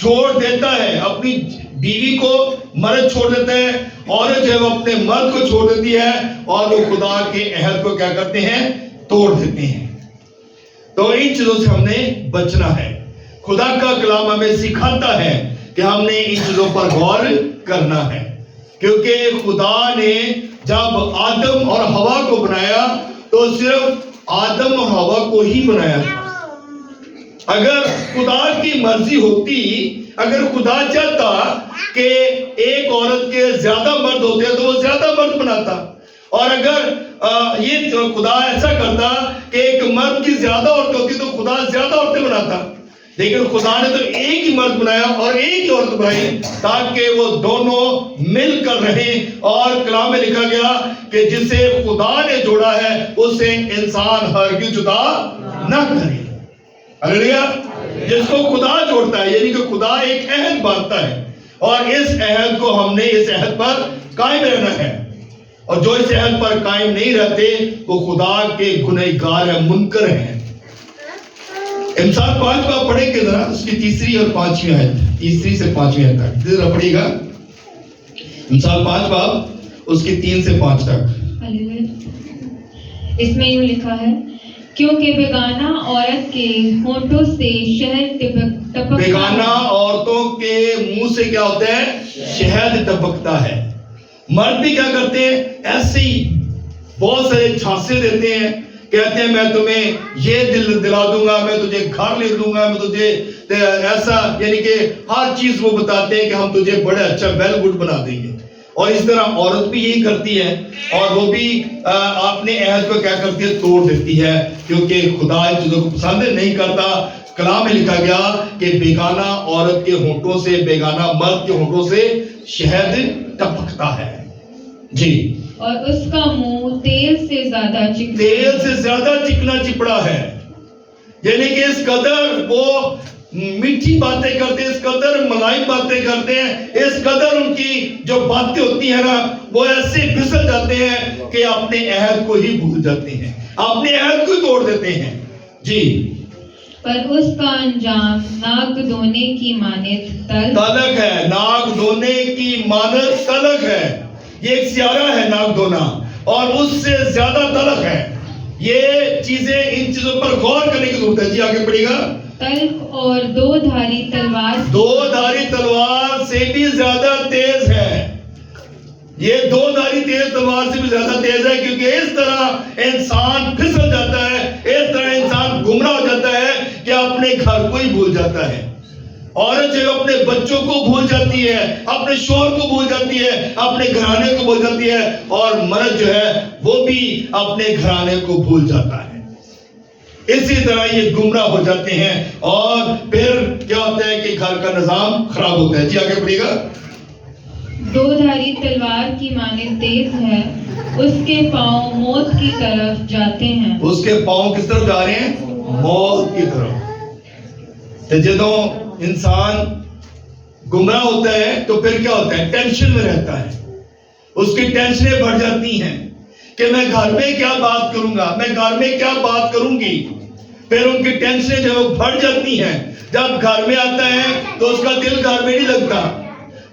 چھوڑ دیتا ہے، اپنی بیوی کو مرد چھوڑ دیتا ہے، عورت جو ہے وہ اپنے مرد کو چھوڑ دیتی ہے اور وہ خدا کے عہد کو کیا کرتے ہیں؟ توڑ دیتے ہیں۔ تو ان چیزوں سے ہم نے بچنا ہے۔ خدا کا کلام ہمیں سکھاتا ہے کہ ہم نے ان چیزوں پر غور کرنا ہے، کیونکہ خدا نے جب آدم اور ہوا کو بنایا تو صرف آدم اور ہوا کو ہی بنایا تھا۔ اگر خدا کی مرضی ہوتی، اگر خدا چاہتا کہ ایک عورت کے زیادہ مرد ہوتے تو وہ زیادہ مرد بناتا، اور اگر یہ خدا ایسا کرتا کہ ایک مرد کی زیادہ عورت ہوتی تو خدا زیادہ عورتیں بناتا، لیکن خدا نے تو ایک ہی مرد بنایا اور ایک ہی عورت بنائی تاکہ وہ دونوں مل کر رہیں، اور کلام میں لکھا گیا کہ جسے خدا نے جوڑا ہے اسے انسان ہرگز جدا نہ کرے۔ ہلیلویا! جس کو خدا جوڑتا ہے، یعنی کہ خدا ایک عہد باندھتا ہے، اور اس عہد کو ہم نے اس عہد پر قائم رہنا ہے، اور جو اس عہد پر قائم نہیں رہتے وہ خدا کے گنہگار ہیں، منکر ہیں۔ امثال 5 باب پڑھیں گے ذرا، اس کی 3 اور 5 آیت، 3 سے 5 آیت تک ذرا پڑھیے گا۔ امثال 5 باب اس کی 3 سے 5 تک۔ اس میں یوں لکھا ہے، کیونکہ بیگانہ عورت کے ہونٹوں سے شہد ٹپکتا ہے۔ بیگانہ عورتوں کے منہ سے کیا ہوتا ہے؟ شہد ٹپکتا ہے۔ مرد بھی کیا کرتے ہیں؟ ایسے ہی بہت سارے جھانسے دیتے ہیں، کہتے ہیں میں تمہیں یہ دلا دوں گا، میں تجھے گھر لے دوں گا، میں تجھے ایسا، یعنی کہ ہر چیز وہ بتاتے ہیں کہ ہم تجھے بڑے اچھا ویل گڈ بنا دیں گے۔ اور اس طرح عورت بھی یہی کرتی ہے، اور وہ بھی اپنے عہد کو کیا کرتی ہے؟ توڑ دیتی ہے، کیونکہ خدا ان چیزوں کو پسند نہیں کرتا۔ کلام میں لکھا گیا کہ بیگانہ عورت کے ہونٹوں سے، بیگانہ مرد کے ہونٹوں سے شہد ٹپکتا ہے۔ جی، اور اس کا منہ تیل سے زیادہ چکنا چپڑا ہے، یعنی کہ اس قدر وہ میٹھی باتیں کرتے ہیں، اس قدر ملائم باتیں کرتے ہیں، اس قدر ان کی جو باتیں ہوتی ہیں نا وہ ایسے پھسل جاتے ہیں کہ اپنے عہد کو ہی بھول جاتے ہیں، اپنے عہد کو توڑ دیتے ہیں۔ جی، پر اس کا انجام ناک دھونے کی مانند تلخ ہے، ناک دھونے کی مانند تلخ ہے۔ یہ ایک سیارہ ہے ناک دھونا، اور اس سے زیادہ تلخ ہے۔ یہ چیزیں، ان چیزوں پر غور کرنے کی ضرورت ہے۔ جی آگے پڑھیے گا۔ تلخ اور دو دھاری تلوار سے بھی زیادہ تیز ہے۔ یہ دو دھاری تیز تلوار سے بھی زیادہ تیز ہے، کیونکہ اس طرح انسان پھسل جاتا ہے، اس طرح انسان گمراہ ہو جاتا ہے کہ اپنے گھر کو ہی بھول جاتا ہے۔ عورت جو اپنے بچوں کو بھول جاتی ہے، اپنے شوہر کو بھول جاتی ہے، اپنے گھرانے کو بھول جاتی ہے، اور مرد جو ہے وہ بھی اپنے گھرانے کو بھول جاتا ہے۔ اسی طرح یہ گمراہ ہو جاتے ہیں، اور پھر کیا ہوتا ہے کہ گھر کا نظام خراب ہوتا ہے۔ جی آگے پڑھیے گا۔ دو دھاری تلوار کی مانند تیز ہے، اس کے پاؤں موت کی طرف جاتے ہیں۔ اس کے پاؤں کس طرف جا رہے ہیں؟ موت کی طرف۔ جدوں انسان گمراہ ہوتا ہے تو پھر کیا ہوتا ہے؟ ٹینشن میں رہتا ہے، اس کی ٹینشنیں بڑھ جاتی ہیں کہ میں گھر میں کیا بات کروں گا، میں گھر میں کیا بات کروں گی۔ پھر ان کی ٹینشنیں جو بڑھ جاتی ہیں، جب گھر میں آتا ہے تو اس کا دل گھر میں نہیں لگتا،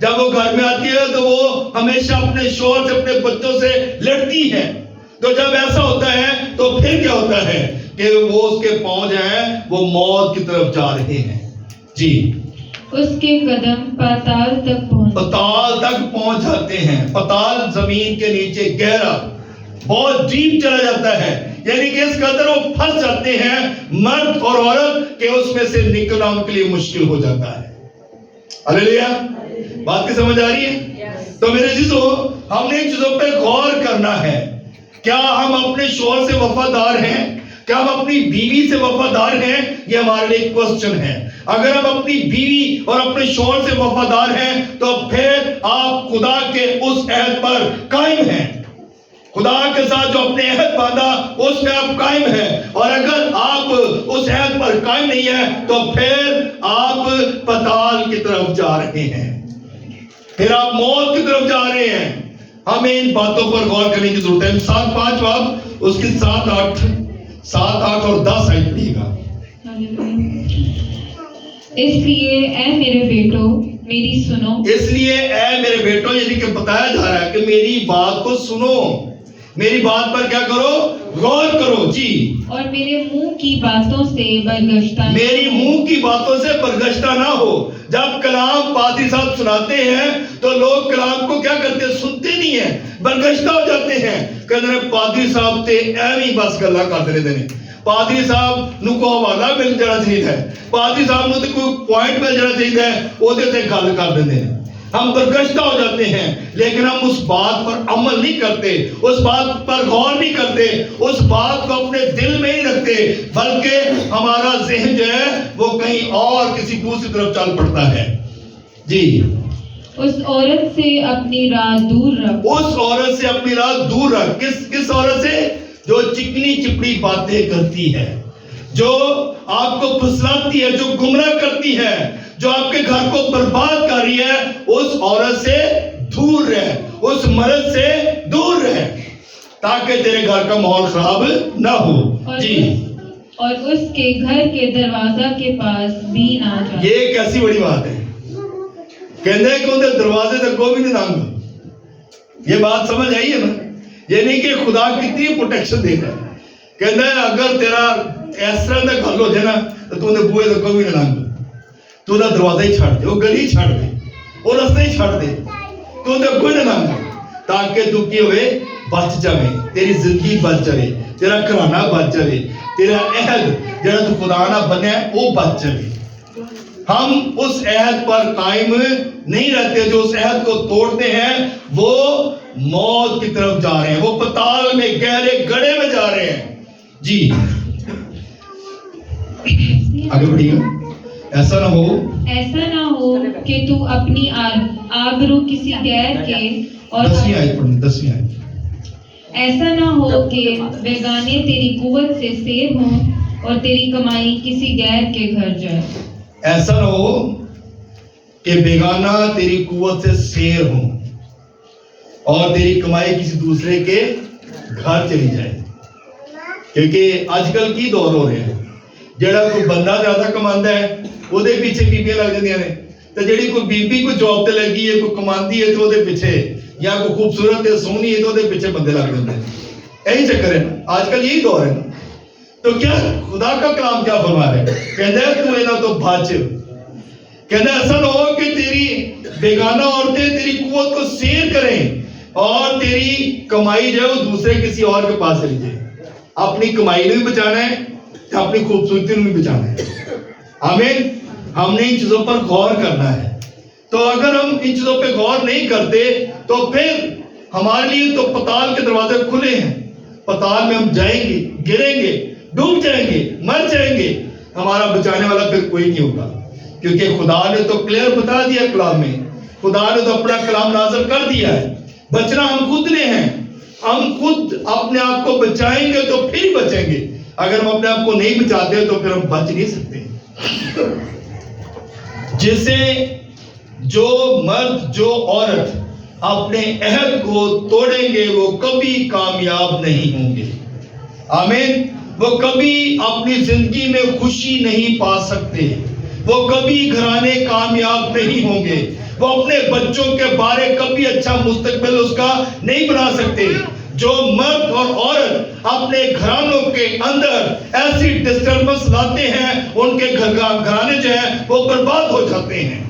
جب وہ گھر میں آتی ہے تو وہ ہمیشہ اپنے شوہر سے، اپنے بچوں سے لڑتی ہے۔ تو جب ایسا ہوتا ہے تو پھر کیا ہوتا ہے کہ وہ اس کے پاؤں جو ہیں وہ موت کی طرف جا رہے ہیں۔ جی، اس کے قدم پاتال تک پہنچ جاتے ہیں۔ پاتال زمین کے نیچے گہرا، بہت ڈیپ چلا جاتا ہے، یعنی کہ اس قدر وہ پھنس جاتے ہیں مرد اور عورت کہ اس میں سے نکلنا ان کے لیے مشکل ہو جاتا ہے۔ ہلیلویا! بات کی سمجھ آ رہی ہے؟ تو میرے عزیزو، ہم نے ان چیزوں پہ غور کرنا ہے۔ کیا ہم اپنے شوہر سے وفادار ہیں؟ کیا ہم اپنی بیوی سے وفادار ہیں؟ یہ ہمارے لیے کوسچن ہے۔ اگر ہم اپنی بیوی اور اپنے شوہر سے وفادار ہیں تو پھر آپ خدا کے اس عہد پر قائم ہیں۔ خدا کے ساتھ جو اپنے عہد باندھا اس میں آپ قائم ہیں، اور اگر آپ اس عہد پر قائم نہیں ہیں تو پھر آپ پتال کی طرف جا رہے ہیں، پھر آپ موت کی طرف جا رہے ہیں۔ ہمیں ان باتوں پر غور کرنے کی ضرورت ہے۔ مثال 5 باب اس کی 7، 8 اور 10 آیت پڑھیے گا۔ اس لیے اے میرے بیٹو میری سنو، اس لیے اے میرے بیٹوں، یعنی کہ بتایا جا رہا ہے کہ میری بات کو سنو، میری بات پر کیا کرو؟ غور کرو جی، اور میرے منہ کی باتوں سے برگشتہ نہ میری ہو۔ منہ کی باتوں سے برگشتہ نہ ہو۔ جب کلام پادری صاحب سناتے ہیں تو لوگ کلام کو کیا کرتے ہیں؟ سنتے نہیں ہیں، برگشتہ ہو جاتے ہیں، کہتے ہیں پادری صاحب تے ایویں بس گلا کرتے رہتے ہیں، پادری صاحب نو کو حوالہ مل جانا چاہیے، پادری صاحب نو تے کوئی پوائنٹ مل جانا چاہیے، وہ تے گل کر دیتے ہیں، ہم برگشتہ ہو جاتے ہیں، لیکن ہم اس بات پر عمل نہیں کرتے، اس بات پر غور نہیں کرتے، اس بات کو اپنے دل میں ہی رکھتے، بلکہ ہمارا ذہن جو ہے وہ کہیں اور کسی دوسری طرف چل پڑتا ہے جی۔ اس عورت سے اپنی راہ دور رکھ، اس عورت سے اپنی راہ دور رکھ۔ کس عورت سے؟ جو چکنی چپڑی باتیں کرتی ہے، جو آپ کو پھسلاتی ہے، جو گمراہ کرتی ہے، جو آپ کے گھر کو برباد کر رہی ہے، اس عورت سے دور رہ، اس مرد سے دور رہ، تاکہ تیرے گھر کا ماحول خراب نہ ہو جی۔ اور اس کے گھر کے دروازہ کے پاس بھی نہ جا۔ یہ کیسی بڑی بات ہے، کہندے کہ اندر دروازے تک کو بھی نہیں لنگ۔ یہ بات سمجھ آئی ہے نا؟ یہ نہیں کہ خدا کتنی پروٹیکشن دے رہا ہے، کہندے اگر تیرا اس طرح کا گل ہو جائے نا تو تو نے بوئے تک کو بھی نہیں لنگ، تو نہ دروازہ ہی چھڑ دے، وہ گلی چھڑ دے، وہ رستے ہی چھڑ دے، تو نہ کوئی نہ لنگ، تاکہ تو کی ہوئے بچ جائے، تیری زندگی بچ جائے، تیرا گھرانہ بچ جائے، تیرا عہد جڑا تو خدا نہ بنے وہ بچ جائے۔ ہم اس عہد پر قائم نہیں رہتے، جو اس عہد کو توڑتے ہیں وہ موت کی طرف جا رہے ہیں، وہ پتال میں گہرے گڑھے میں جا رہے ہیں جی۔ آگے بڑھیے۔ ایسا نہ ہو کہ تو اپنی آبرو کسی غیر کے اور 10ویں آیت پڑھیں، 10ویں آیت۔ ایسا نہ ہو کہ بیگانے تیری قوت سے سیر ہوں اور تیری کمائی کسی غیر کے گھر جائے۔ ایسا نہ ہو کہ بیگانہ تیری قوت سے سیر ہوں اور تیری کمائی کسی دوسرے کے گھر چلی جائے، کیونکہ آج کل کی دور ہو رہے ہیں، جڑا کوئی بندہ زیادہ کماندا ہے وہ دے پیچھے بیبیاں لگ جاندیاں نے، تے جڑی کوئی بیبی کوئی جاب تے لگی ہے، کوئی کماندی ہے تو وہ دے پیچھے، یا کوئی خوبصورت ہے سونی ہے تو وہ دے پیچھے بندے لگ جاندے ہیں۔ یہی چکر ہے نا، آج کل یہی دور ہے نا۔ تو کیا خدا کا کلام کیا فرما رہا ہے؟ کہتا ہے تو انہاں تو بچ، کہتا ہے ایسا نہ ہو کہ تیری بیگانہ عورتیں تیری قوت کو سیر کریں اور تیری کمائی جو ہے وہ دوسرے کسی اور کے پاس چلی جائے۔ اپنی کمائی بھی بچانا ہے، اپنی خوبصورتی بھی بچانا ہے، آمین۔ ہم نے ان چیزوں پر غور کرنا ہے، تو اگر ہم ان چیزوں پہ غور نہیں کرتے تو پھر ہمارے لیے تو پتال کے دروازے کھلے ہیں، پتال میں ہم جائیں گے، گریں گے، ڈوب جائیں گے، مر جائیں گے، ہمارا بچانے والا پھر کوئی نہیں ہوگا، کیونکہ خدا نے تو کلیئر بتا دیا کلام میں، خدا نے تو اپنا کلام نازل کر دیا ہے، بچنا ہم خود نے ہیں، ہم خود اپنے آپ کو بچائیں گے تو پھر بچیں گے، اگر ہم اپنے آپ کو نہیں بچاتے تو پھر ہم بچ نہیں سکتے۔ جسے جو مرد جو عورت اپنے عہد کو توڑیں گے وہ کبھی کامیاب نہیں ہوں گے، آمین۔ وہ کبھی اپنی زندگی میں خوشی نہیں پا سکتے، وہ کبھی گھرانے کامیاب نہیں ہوں گے، وہ اپنے بچوں کے بارے کبھی اچھا مستقبل اس کا نہیں بنا سکتے۔ جو مرد اور عورت اپنے گھرانوں کے اندر ایسی ڈسٹربنس لاتے ہیں، ان کے گھرانے جو ہیں وہ برباد ہو جاتے ہیں،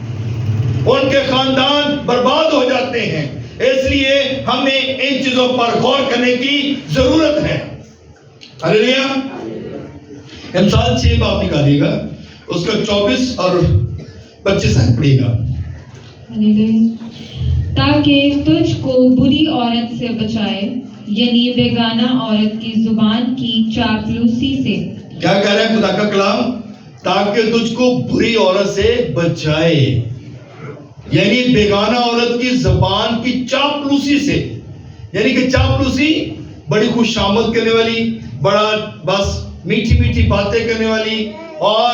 ان کے خاندان برباد ہو جاتے ہیں۔ اس لیے ہمیں ان چیزوں پر غور کرنے کی ضرورت ہے۔ ہلیلویا۔ امثال 6 باب نکالیے گا، اس کا 24 اور 25 آیت پڑھیے گا۔ تاکہ تجھ کو بری عورت سے بچائے، یعنی بیگانہ عورت کی زبان کی چاپلوسی سے۔ کیا کہہ رہا ہے خدا کا کلام؟ تاکہ تجھ کو بری عورت سے بچائے، یعنی بیگانہ عورت کی زبان کی چاپلوسی سے، یعنی کہ چاپلوسی بڑی خوش آمد کرنے والی، بڑا بس میٹھی میٹھی باتیں کرنے والی، اور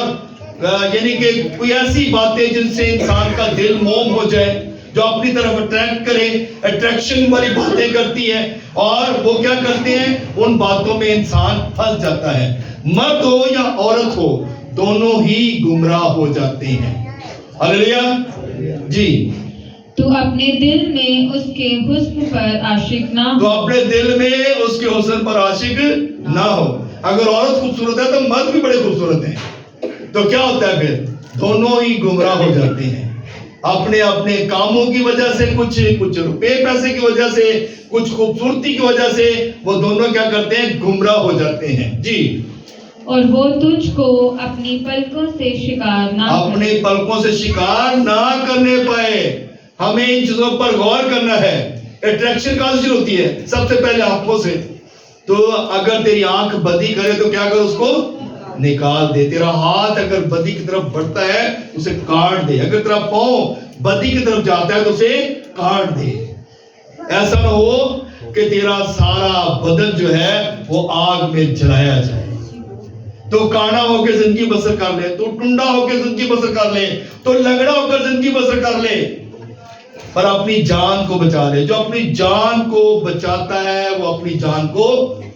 یعنی کہ کوئی ایسی باتیں جن سے انسان کا دل موم ہو جائے، جو اپنی طرف اٹریکٹ کرے، اٹریکشن والی باتیں کرتی ہے، اور وہ کیا کرتے ہیں؟ ان باتوں میں انسان پھنس جاتا ہے۔ مرد ہو یا عورت ہو، دونوں ہی گمراہ ہو جاتے ہیں. ہاللیلویا جی. تو اپنے دل میں اس کے حسن پر عاشق نہ تو ہو. اپنے دل میں اس کے حسن پر عاشق نہ ہو. اگر عورت خوبصورت ہے تو مرد بھی بڑے خوبصورت ہیں. تو کیا ہوتا ہے پھر؟ دونوں ہی گمراہ ہو جاتے ہیں. اپنے اپنے کاموں کی وجہ سے, کچھ روپے پیسے کی وجہ سے, کچھ خوبصورتی کی وجہ سے وہ دونوں کیا کرتے ہیں؟ گمراہ ہو جاتے ہیں. جی. اور وہ تجھ کو اپنی پلکوں سے شکار نہ اپنے پلکوں سے شکار نہ کرنے پائے. ہمیں ان چیزوں پر غور کرنا ہے. اٹریکشن کہاں سے ہوتی ہے؟ سب سے پہلے آنکھوں سے. تو اگر تیری آنکھ بدی کرے تو کیا کر؟ اس کو نکال دے. تیرا ہاتھ اگر بدی کی طرف بڑھتا ہے اسے کاٹ دے. اگر تیرا پاؤں بدی کی طرف جاتا ہے تو اسے کاٹ دے. ایسا نہ ہو کہ تیرا سارا بدن جو ہے وہ آگ میں جلایا جائے. تو کانا ہو کے زندگی بسر کر لے, تو ٹنڈا ہو کے زندگی بسر کر لے, تو لنگڑا ہو کر زندگی بسر کر لے, پر اپنی جان کو بچا لے. جو اپنی جان کو بچاتا ہے وہ اپنی جان کو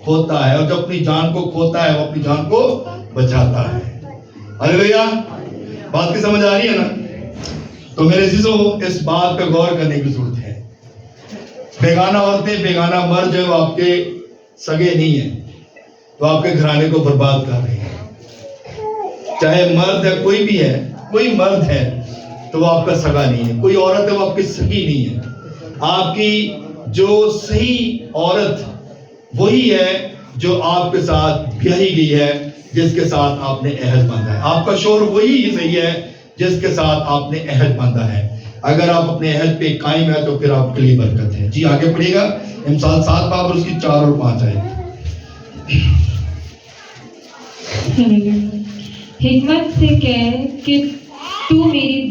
کھوتا ہے, اور جو اپنی جان کو کھوتا ہے وہ اپنی جان کو بچاتا ہے. ہاللیلویا. بات کی سمجھ آ رہی ہے نا؟ تو میرے عزیزو, اس بات پہ غور کرنے کی ضرورت ہے. بیگانہ عورتیں, بیگانہ مرد جو آپ کے سگے نہیں ہیں, تو آپ کے گھرانے کو برباد کر رہے ہیں. چاہے مرد ہے, کوئی بھی ہے, کوئی مرد ہے تو وہ آپ کا سگا نہیں ہے, کوئی عورت ہے وہ آپ کی سگی نہیں ہے. آپ کی جو صحیح عورت وہی ہے جو آپ کے ساتھ بیاہی گئی ہے, جس کے ساتھ آپ نے عہد باندھا ہے. آپ کا شوہر وہی صحیح ہے جس کے ساتھ آپ نے عہد باندھا ہے. اگر آپ اپنے عہد پہ قائم ہے تو پھر آپ کے لیے برکت ہے. جی آگے پڑھیے گا. امثال 7 باب اور اس کی 4 اور 5 آئے. حکمت سے کہہ کہ تو میری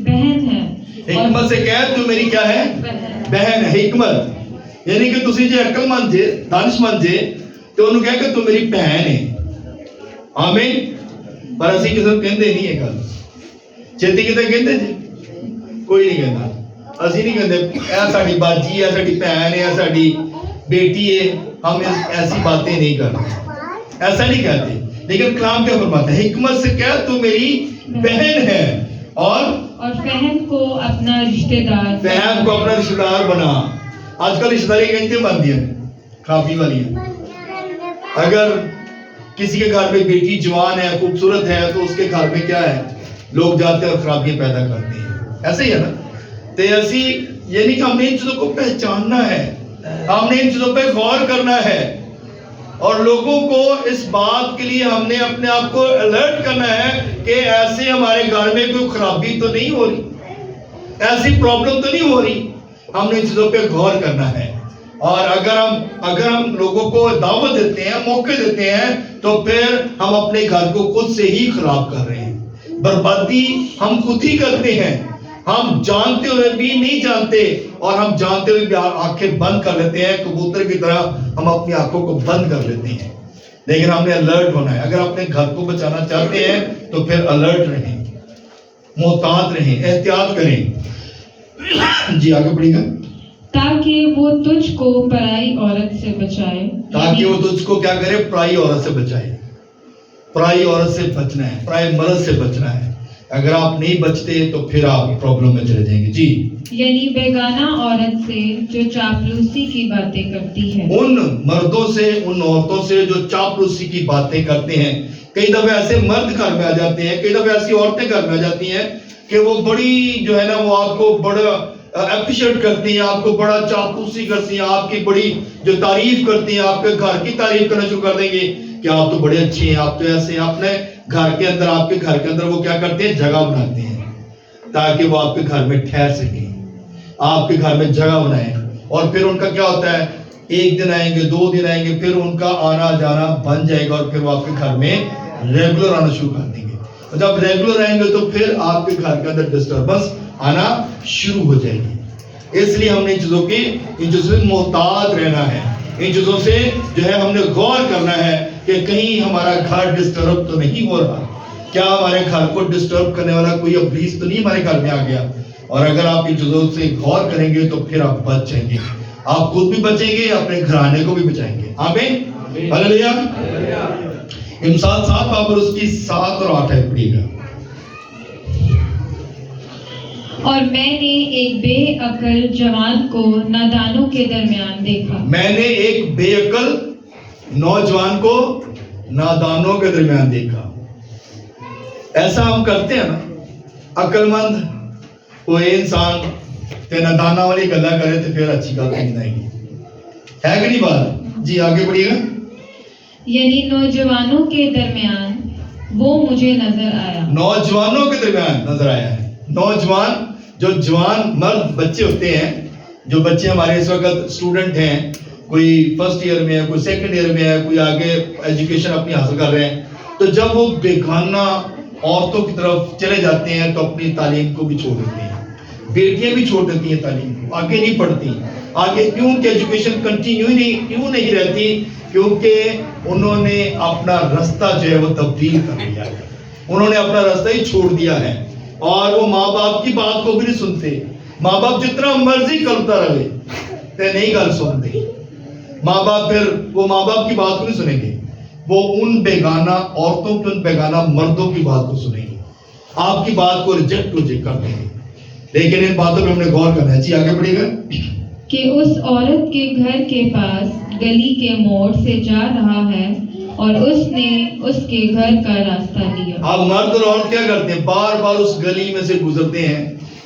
بہن ہے. حکمت سے کہہ تو میری کیا ہے؟ بہن ہے. حکمت یعنی کہ تسی جے عقل مند جے, دانش مند جے, تو انہوں کہہ کہ تو میری بہن ہے. آمین. پر اسی قسم کہندے نہیں ہے گل. چیتی کتے کہندے جی؟ کوئی نہیں کہندا. اسی نہیں کہندے اے ساڈی باجی ہے, ساڈی بہن ہے, ساڈی بیٹی ہے. ہم ایسی باتیں نہیں کرتے, ایسا نہیں کہتے. لیکن کلام کیا فرماتا ہے؟ حکمت سے کہہ تو میری بہن ہے, اور فہم کو اپنا رشتہ دار, فہم کو اپنا رشتہ دار بنا. آج کل رشتہ داری کہتے بنتی ہیں خرابی والی ہیں. اگر کسی کے گھر میں بیٹی جوان ہے, خوبصورت ہے, تو اس کے گھر میں کیا ہے؟ لوگ جاتے ہیں اور خرابیاں پیدا کرتے ہیں. ایسے ہی ہے نا؟ تو ایسی یعنی کہ ہم نے ان چیزوں کو پہچاننا ہے, ہم نے ان چیزوں پہ غور کرنا ہے, اور لوگوں کو اس بات کے لیے ہم نے اپنے آپ کو الرٹ کرنا ہے کہ ایسے ہمارے گھر میں کوئی خرابی تو نہیں ہو رہی, ایسی پرابلم تو نہیں ہو رہی. ہم نے ان چیزوں پہ غور کرنا ہے. اور اگر ہم لوگوں کو دعوت دیتے ہیں, موقع دیتے ہیں, تو پھر ہم اپنے گھر کو خود سے ہی خراب کر رہے ہیں. بربادی ہم خود ہی کرتے ہیں. ہم جانتے ہوئے بھی نہیں جانتے, اور ہم جانتے ہوئے بھی آنکھیں بند کر لیتے ہیں. کبوتر کی طرح ہم اپنی آنکھوں کو بند کر لیتے ہیں. لیکن ہم نے الرٹ ہونا ہے. اگر اپنے گھر کو بچانا چاہتے ہیں تو پھر الرٹ رہیں, محتاط رہیں, احتیاط کریں. جی آگے پڑھیں گا. تاکہ وہ تجھ کو پرائی عورت سے بچائے. تاکہ وہ تجھ کو کیا کرے؟ پرائی عورت سے بچائے. پرائی عورت سے بچنا ہے, پرائی مرد سے بچنا ہے. اگر آپ نہیں بچتے تو پھر آپ پرابلم میں چلے جائیں گے. جی. یعنی بیگانہ عورت سے جو چاپلوسی کی باتیں کرتی ہے. ان مردوں سے, ان عورتوں سے جو چاپلوسی کی باتیں کرتے ہیں. کئی دفعہ ایسے مرد گھر میں آ جاتے ہیں, کئی دفعہ ایسی عورتیں گھر میں آ جاتی ہیں کہ وہ بڑی جو ہے نا, وہ آپ کو بڑا اپریشیٹ کرتی ہیں, آپ کو بڑا چاپلوسی کرتی ہیں, آپ کی بڑی جو تعریف کرتی ہیں, آپ کے گھر کی تعریف کرنا شروع کر دیں گے کہ آپ تو بڑے اچھے ہیں, آپ تو ایسے ہیں. اپنے گھر کے اندر, آپ کے گھر کے اندر وہ کیا کرتے ہیں؟ جگہ بناتے ہیں تاکہ وہ آپ کے گھر میں ٹھہر سکیں, آپ کے گھر میں جگہ بنائیں. اور پھر ان کا کیا ہوتا ہے؟ ایک دن آئیں گے, 2 دن آئیں گے, پھر ان کا آنا جانا بن جائے گا, اور پھر وہ آپ کے گھر میں ریگولر آنا شروع کر دیں گے. اور جب ریگولر آئیں گے تو پھر آپ کے گھر کے اندر ڈسٹربنس آنا شروع ہو جائے گی. اس لیے ہم نے ان چیزوں سے محتاط رہنا ہے. ان چیزوں سے جو ہے ہم نے غور کرنا ہے کہ کہیں ہمارا گھر ڈسٹرب تو نہیں ہو رہا. کیا ہمارے گھر کو ڈسٹرب کرنے والا کوئی ابلیس تو نہیں ہمارے گھر میں آ گیا. اور اگر آپ ان چیزوں سے غور کریں گے تو پھر آپ بچ جائیں گے. آپ خود بھی بچیں گے, اپنے گھرانے کو بھی بچائیں گے. آمین. ہاللیلویا. مثال 7 باب اور اس کی 7 اور 8 ہے، پڑھیے گا. اور میں نے ایک بے عقل جوان کو نادانوں کے درمیان دیکھا. میں نے ایک بے عقل نوجوان کو نادانوں کے درمیان دیکھا. ایسا ہم کرتے ہیں نا، عقل مند کوئی انسان تے نادانہ والی گلا کرے تو پھر اچھی گل نہیں آئے گی، ہے کہ نہیں بات؟ جی آگے بڑھیے گا. یعنی نوجوانوں کے درمیان وہ مجھے نظر آیا. نوجوانوں کے درمیان نظر آیا ہے. نوجوان جو جوان مرد بچے ہوتے ہیں، جو بچے ہمارے اس وقت اسٹوڈنٹ ہیں، کوئی فرسٹ ایئر میں ہے، کوئی سیکنڈ ایئر میں ہے، کوئی آگے ایجوکیشن اپنی حاصل کر رہے ہیں، تو جب وہ بیگانہ عورتوں کی طرف چلے جاتے ہیں تو اپنی تعلیم کو بھی چھوڑ دیتے ہیں. بیٹیاں بھی چھوڑ دیتی ہیں تعلیم کو، آگے نہیں پڑھتی. آگے کیوں کہ ایجوکیشن کنٹینیو کیوں نہیں رہتی؟ کیونکہ انہوں نے اپنا رستہ جو ہے وہ تبدیل کر لیا ہے، انہوں نے اپنا رستہ ہی چھوڑ دیا ہے، اور وہ ماں باپ کی بات کو بھی نہیں سنتے. ماں باپ جتنا مرضی کرتا رہے تے نہیں گل سنتے. ماں باپ پھر وہ ماں باپ کی بات کو نہیں سنیں گے، وہ ان بیگانہ عورتوں کے، ان بیگانہ مردوں کی بات کو سنیں گے، آپ کی بات کو ریجیکٹ کر دیں گے. لیکن ان باتوں پہ ہم نے غور کرنا ہے. جی آگے بڑھیے گا. کہ اس عورت کے گھر کے پاس گلی کے موڑ سے جا رہا ہے اور اس نے اس کے گھر کا راستہ لیا. اب مرد اور عورت کیا کرتے ہیں؟ بار بار اس گلی میں سے گزرتے ہیں،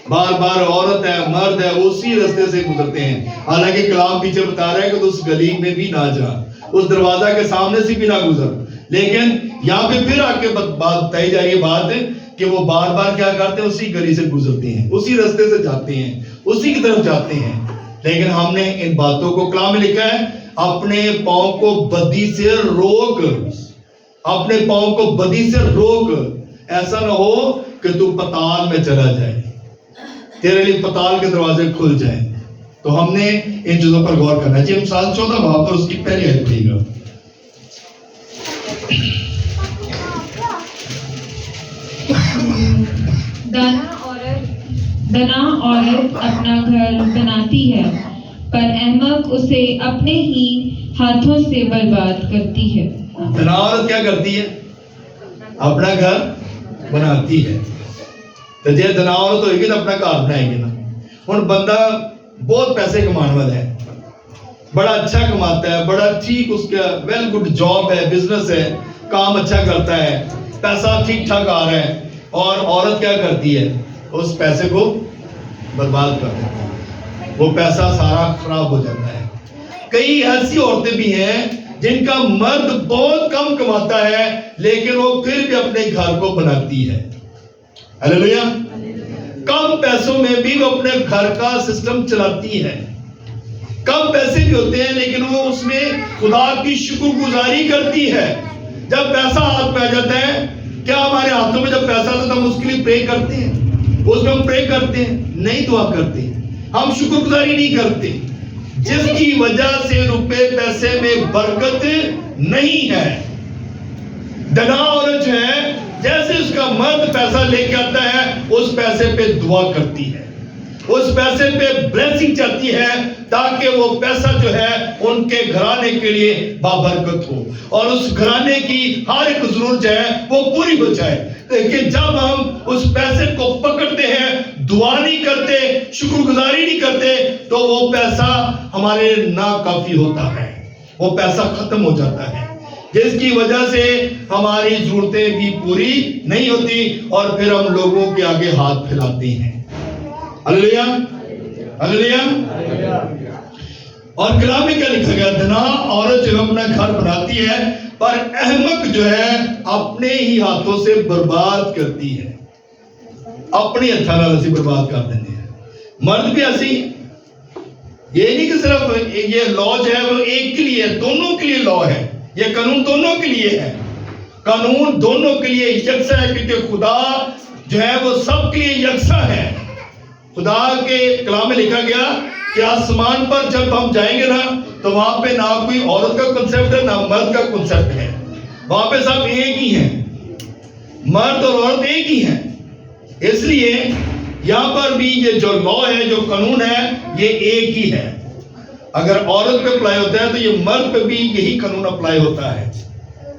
بار بار عورت ہے مرد ہے اسی راستے سے گزرتے ہیں. حالانکہ کلام پیچھے بتا رہا ہے کہ اس گلی میں بھی نہ جا، اس دروازہ کے سامنے سے بھی نہ گزر. لیکن یہاں پہ پھر آ کے بات بتائی جا رہی ہے بات کہ وہ بار بار کیا کرتے ہیں؟ اسی گلی سے گزرتے ہیں، اسی راستے سے جاتے ہیں، اسی کی طرف جاتے ہیں. لیکن ہم نے ان باتوں کو کلام میں لکھا ہے، اپنے پاؤں کو بدی سے روک، اپنے پاؤں کو بدی سے روک. ایسا نہ ہو کہ تو پتال میں چلا جائے، تیرے لیے پتال کے دروازے کھل جائیں. تو ہم نے ان چیزوں پر غور کرنا ہے. جی مثال 14 باب پر اس کی پہلی آیت پڑھیے گا. دنا عورت اپنا گھر بناتی ہے، پر احمق اسے اپنے ہی ہاتھوں سے برباد کرتی ہے. دنا عورت کیا کرتی ہے؟ اپنا گھر بناتی ہے. تو جی دنا عورت ہوئے گی تو اپنا گھر بنائے گی نا. ہوں بندہ بہت پیسے کمان والا ہے، بڑا اچھا کماتا ہے، بڑا ٹھیک اس کا ویل گڈ جاب ہے، بزنس ہے، کام اچھا کرتا ہے، پیسہ ٹھیک ٹھاک آ رہا ہے، اور عورت کیا کرتی ہے؟ اس پیسے کو برباد کر دیتی ہے، وہ پیسہ سارا خراب ہو جاتا ہے. کئی ایسی عورتیں بھی ہیں جن کا مرد بہت کم کماتا ہے لیکن وہ پھر بھی اپنے گھر کو بناتی ہے. ہلیلویا. کم پیسوں میں بھی وہ اپنے گھر کا سسٹم چلاتی ہے. کم پیسے بھی ہوتے ہیں لیکن وہ اس میں خدا کی شکر گزاری کرتی ہے. جب پیسہ ہاتھ پہ آ جاتا ہے، کیا ہمارے ہاتھوں میں جب پیسہ آتا ہے تو ہم اس کے لیے پرے کرتے ہیں؟ اس میں ہم پرے کرتے ہیں؟ نہیں دعا کرتے، ہم شکر گزاری نہیں کرتے، جس کی وجہ سے روپے پیسے میں برکت نہیں ہے. دنا عورت جو ہے، جیسے اس کا مرد پیسہ لے کے آتا ہے اس پیسے پہ دعا کرتی ہے، اس پیسے پہ بلیسنگ چاہتی ہے تاکہ وہ پیسہ جو ہے ان کے گھرانے کے لیے بابرکت ہو اور اس گھرانے کی ہر ایک ضرورت جو ہے وہ پوری ہو جائے. لیکن جب ہم اس پیسے کو پکڑتے ہیں، دعا نہیں کرتے، شکر گزاری نہیں کرتے، تو وہ پیسہ ہمارے ناکافی ہوتا ہے، وہ پیسہ ختم ہو جاتا ہے، جس کی وجہ سے ہماری ضرورتیں بھی پوری نہیں ہوتی اور پھر ہم لوگوں کے آگے ہاتھ پھیلاتے ہیں. ہلیلویا ہلیلویا. اور کلام میں کیا لکھا گیا؟ دنا عورت جو اپنا گھر بناتی ہے پر احمق جو ہے اپنے ہی ہاتھوں سے برباد کرتی ہے. اپنی ہتھوں سے برباد کر دیتے ہیں. مرد بھی ایسی، یہ نہیں کہ صرف یہ لا جو ہے وہ ایک کے لیے، دونوں کے لیے لا ہے، یہ قانون دونوں کے لیے ہے، قانون دونوں کے لیے یکساں ہے، کیونکہ خدا جو ہے وہ سب کے لیے یکساں ہے. خدا کے کلام میں لکھا گیا کہ آسمان پر جب ہم جائیں گے نا تو وہاں پہ نہ کوئی عورت کا کنسپٹ ہے نہ مرد کا کنسپٹ ہے، وہاں پہ سب ایک ہی ہیں، مرد اور عورت ایک ہی ہیں. اس لیے یہاں پر بھی یہ جو لا ہے، جو قانون ہے، یہ ایک ہی ہے. اگر عورت پہ اپلائی ہوتا ہے تو یہ مرد پہ بھی یہی قانون اپلائی ہوتا ہے.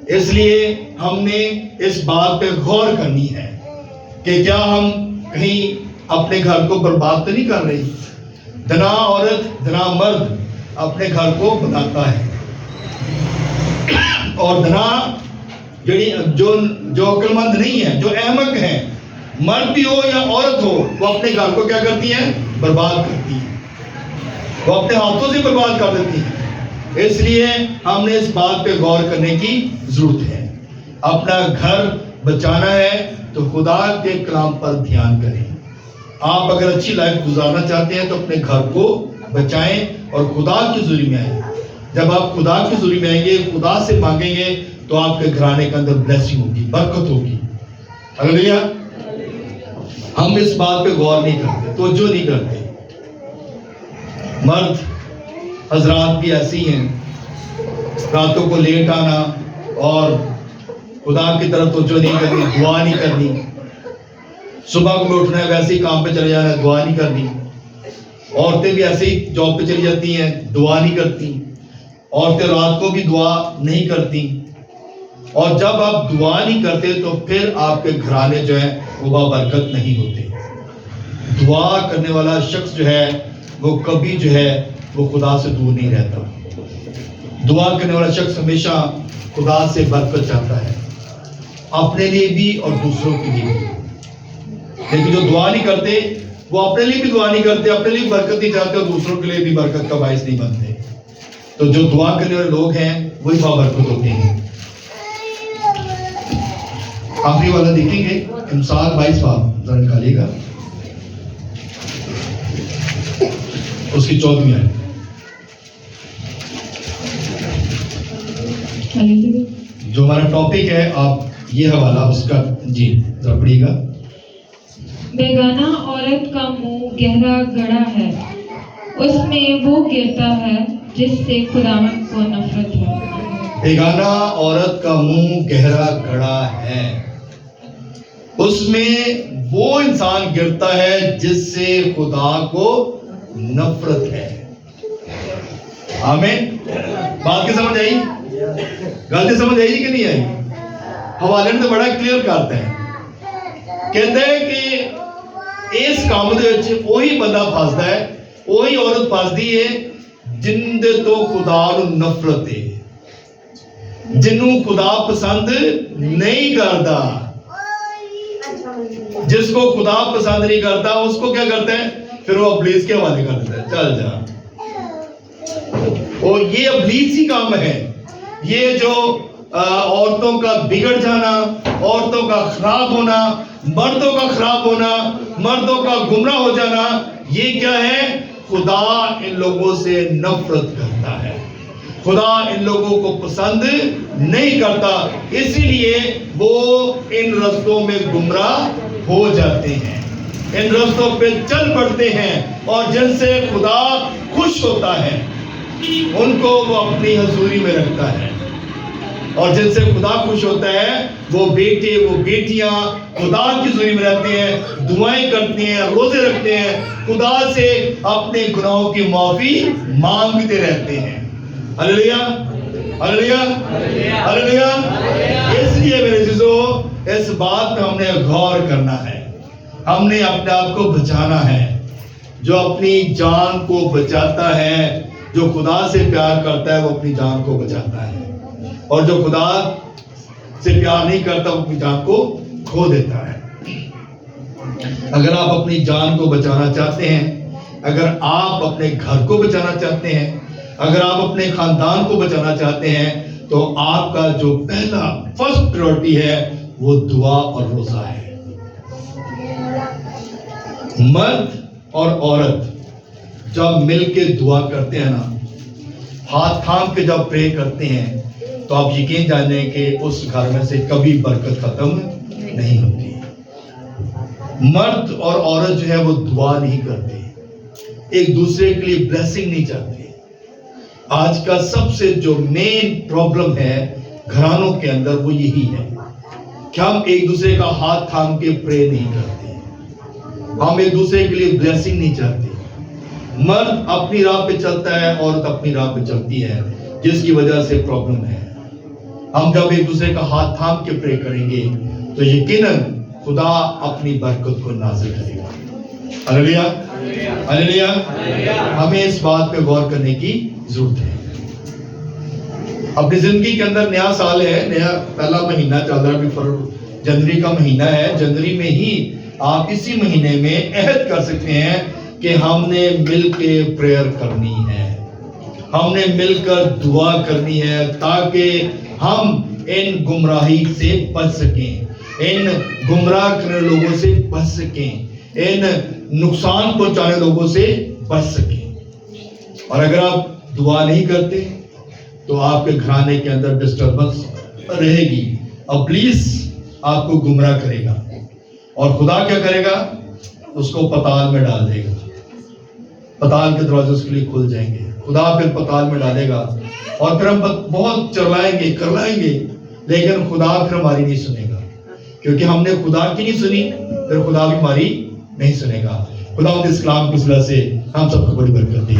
اس لیے ہم نے اس بات پہ غور کرنی ہے کہ کیا ہم کہیں اپنے گھر کو برباد تو نہیں کر رہے. دنا عورت دنا مرد اپنے گھر کو بناتا ہے، اور دنا جو عقل مند نہیں ہے، جو احمق ہے، مرد بھی ہو یا عورت ہو، وہ اپنے گھر کو کیا کرتی ہے؟ برباد کرتی ہے، وہ اپنے ہاتھوں سے برباد کر دیتی ہے. اس لیے ہم نے اس بات پہ غور کرنے کی ضرورت ہے. اپنا گھر بچانا ہے تو خدا کے کلام پر دھیان کریں. آپ اگر اچھی لائف گزارنا چاہتے ہیں تو اپنے گھر کو بچائیں اور خدا کی حضوری میں آئیں. جب آپ خدا کی حضوری میں آئیں گے، خدا سے مانگیں گے، تو آپ کے گھرانے کے اندر بلیسنگ ہوگی، برکت ہوگی. ہلیلویا. ہم اس بات پہ غور نہیں کرتے، توجہ نہیں کرتے. مرد حضرات بھی ایسی ہیں، راتوں کو لیٹ آنا اور خدا کی طرف توجہ نہیں کرنی، دعا نہیں کرنی. صبح کو اٹھنا ہے ویسے ہی کام پہ چلے جانا ہے، دعا نہیں کرنی. عورتیں بھی ایسے ہی جاب پہ چلی جاتی ہیں، دعا نہیں کرتی. عورتیں رات کو بھی دعا نہیں کرتی. اور جب آپ دعا نہیں کرتے تو پھر آپ کے گھرانے جو ہے وہ بابرکت نہیں ہوتے. دعا کرنے والا شخص جو ہے وہ کبھی جو ہے وہ خدا سے دور نہیں رہتا. دعا کرنے والا شخص ہمیشہ خدا سے برکت چاہتا ہے، اپنے لیے بھی اور دوسروں کے لیے بھی. لیکن جو دعا نہیں کرتے وہ اپنے لیے بھی دعا نہیں کرتے، اپنے لیے برکت نہیں چاہتے اور دوسروں کے لیے بھی برکت کا باعث نہیں بنتے. تو جو دعا کرنے والے لوگ ہیں وہی بابرکت ہوتے ہیں. آخری والا دیکھیں گے، امثال 22 باب ذرا نکالیے گا، اس کی 14ویں آیت. جو ہمارا ٹاپک ہے، آپ یہ حوالہ اس کا جی ذرا پڑھیے گا. بیگانہ عورت کا منہ گہرا گڑا ہے، اس میں وہ گرتا ہے جس سے خداوند کو نفرت ہے. بیگانہ عورت کا منہ گہرا گڑا ہے، اس میں وہ انسان گرتا ہے جس سے خدا کو نفرت ہے. آمین. بات کی سمجھ آئی؟ غلطی سمجھ آئی کہ نہیں آئی؟ حوالے میں بڑا کلیئر کرتا ہے، کہتا ہے کہ اس کام دے وچ وہی بندہ پھسدا ہے، وہی عورت پھسدی ہے جن دے تو خدا نو نفرت ہے، جنوں خدا پسند نہیں کرتا. جس کو خدا پسند نہیں کرتا اس کو کیا کرتا ہے؟ پھر وہ ابلیس کے حوالے کر دیتا ہے، چل جا. اور یہ ابلیس ہی کام ہے. یہ جو عورتوں کا بگڑ جانا، عورتوں کا خراب ہونا، مردوں کا خراب ہونا، مردوں کا گمراہ ہو جانا، یہ کیا ہے؟ خدا ان لوگوں سے نفرت کرتا ہے، خدا ان لوگوں کو پسند نہیں کرتا. اسی لیے وہ ان رستوں میں گمراہ ہو جاتے ہیں، ان رستوں پہ چل پڑتے ہیں، اور جن سے خدا خوش ہوتا ہے ان کو وہ اپنی حضوری میں رکھتا ہے. اور جن سے خدا خوش ہوتا ہے وہ بیٹے وہ بیٹیاں خدا کی حضوری میں رہتے ہیں، دعائیں کرتے ہیں، روزے رکھتے ہیں، خدا سے اپنے گناہوں کی معافی مانگتے رہتے ہیں. ہلیلویا ہلیلویا ہلیلویا. اس لیے میرے عزیزو اس بات پہ ہم نے غور کرنا ہے، ہم نے اپنے آپ کو بچانا ہے. جو اپنی جان کو بچاتا ہے، جو خدا سے پیار کرتا ہے، وہ اپنی جان کو بچاتا ہے. اور جو خدا سے پیار نہیں کرتا وہ اپنی جان کو کھو دیتا ہے. اگر آپ اپنی جان کو بچانا چاہتے ہیں، اگر آپ اپنے گھر کو بچانا چاہتے ہیں، اگر آپ اپنے خاندان کو بچانا چاہتے ہیں، تو آپ کا جو پہلا فرسٹ پریورٹی ہے وہ دعا اور روزہ ہے. مرد اور عورت جب مل کے دعا کرتے ہیں نا، ہاتھ تھام کے جب پرے کرتے ہیں، تو آپ یقین جانیں کہ اس گھر میں سے کبھی برکت ختم نہیں ہوتی. مرد اور عورت جو ہے وہ دعا نہیں کرتے، ایک دوسرے کے لیے بلیسنگ نہیں چاہتے. آج کا سب سے جو مین پرابلم ہے گھرانوں کے اندر وہ یہی ہے کہ ہم ایک دوسرے کا ہاتھ تھام کے پرے نہیں کرتے، ہم ایک دوسرے کے لیے بلیسنگ نہیں چاہتے. مرد اپنی راہ پہ چلتا ہے، عورت اپنی راہ پہ چلتی ہے، جس کی وجہ سے پرابلم ہے. ہم جب ایک دوسرے کا ہاتھ تھام کے پرے کریں گے تو یقیناً خدا اپنی برکت کو نازل کرے گا. ہلیلویا ہلیلویا. ہمیں اس بات پہ غور کرنے کی ضرورت ہے. اپنی زندگی کے اندر نیا سال ہے, نیا پہلا مہینہ چل رہا ہے, ابھی جنوری کا مہینہ ہے. جنوری میں ہی آپ اسی مہینے میں عہد کر سکتے ہیں کہ ہم نے مل کے پریئر کرنی ہے, ہم نے مل کر دعا کرنی ہے تاکہ ہم ان گمراہی سے بچ سکیں, ان گمراہ کرنے لوگوں سے بچ سکیں, ان نقصان پہنچانے لوگوں سے بچ سکیں. اور اگر آپ دعا نہیں کرتے تو آپ کے گھرانے کے اندر ڈسٹربنس رہے گی. ابلیس آپ کو گمراہ کرے گا اور خدا کیا کرے گا, اس کو پتال میں ڈال دے گا. پتال کے دروازے اس کے لیے کھل جائیں گے. خدا پھر پتال میں ڈالے گا اور پھر ہم بہت چرلائیں گے, کرلائیں گے, لیکن خدا پھر ہماری نہیں سنے گا, کیونکہ ہم نے خدا کی نہیں سنی, پھر خدا بھی ہماری نہیں سنے گا. خدا اس کلام کی وجہ سے ہم سب کو بڑی برکت دے.